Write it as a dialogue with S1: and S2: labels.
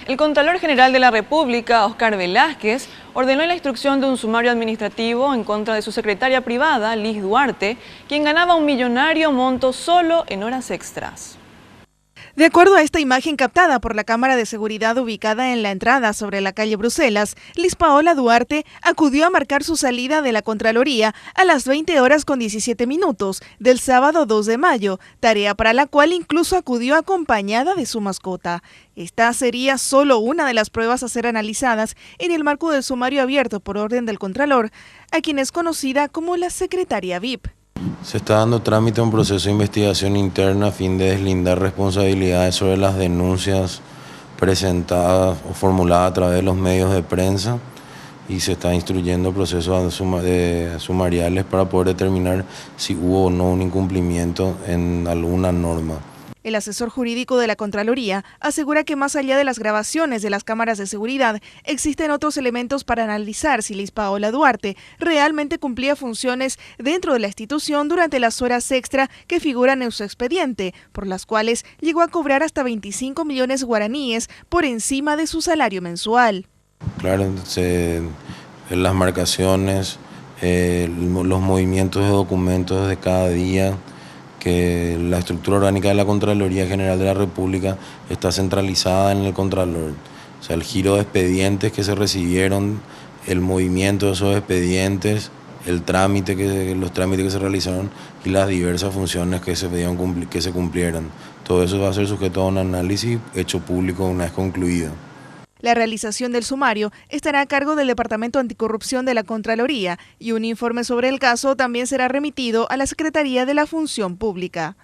S1: El Contralor General de la República, Óscar Velázquez, ordenó la instrucción de un sumario administrativo en contra de su secretaria privada, Liz Duarte, quien ganaba un millonario monto solo en horas extras.
S2: De acuerdo a esta imagen captada por la cámara de seguridad ubicada en la entrada sobre la calle Bruselas, Liz Paola Duarte acudió a marcar su salida de la Contraloría a las 20:17 del sábado 2 de mayo, tarea para la cual incluso acudió acompañada de su mascota. Esta sería solo una de las pruebas a ser analizadas en el marco del sumario abierto por orden del Contralor, a quien es conocida como la secretaria VIP.
S3: Se está dando trámite a un proceso de investigación interna a fin de deslindar responsabilidades sobre las denuncias presentadas o formuladas a través de los medios de prensa y se está instruyendo procesos sumariales para poder determinar si hubo o no un incumplimiento en alguna norma.
S2: El asesor jurídico de la Contraloría asegura que más allá de las grabaciones de las cámaras de seguridad, existen otros elementos para analizar si Liz Paola Duarte realmente cumplía funciones dentro de la institución durante las horas extra que figuran en su expediente, por las cuales llegó a cobrar hasta 25 millones guaraníes por encima de su salario mensual.
S3: Claro, las marcaciones, los movimientos de documentos de cada día, que la estructura orgánica de la Contraloría General de la República está centralizada en el Contralor. O sea, el giro de expedientes que se recibieron, el movimiento de esos expedientes, los trámites que se realizaron y las diversas funciones que se pedían que se cumplieran. Todo eso va a ser sujeto a un análisis hecho público una vez concluido.
S2: La realización del sumario estará a cargo del Departamento Anticorrupción de la Contraloría y un informe sobre el caso también será remitido a la Secretaría de la Función Pública.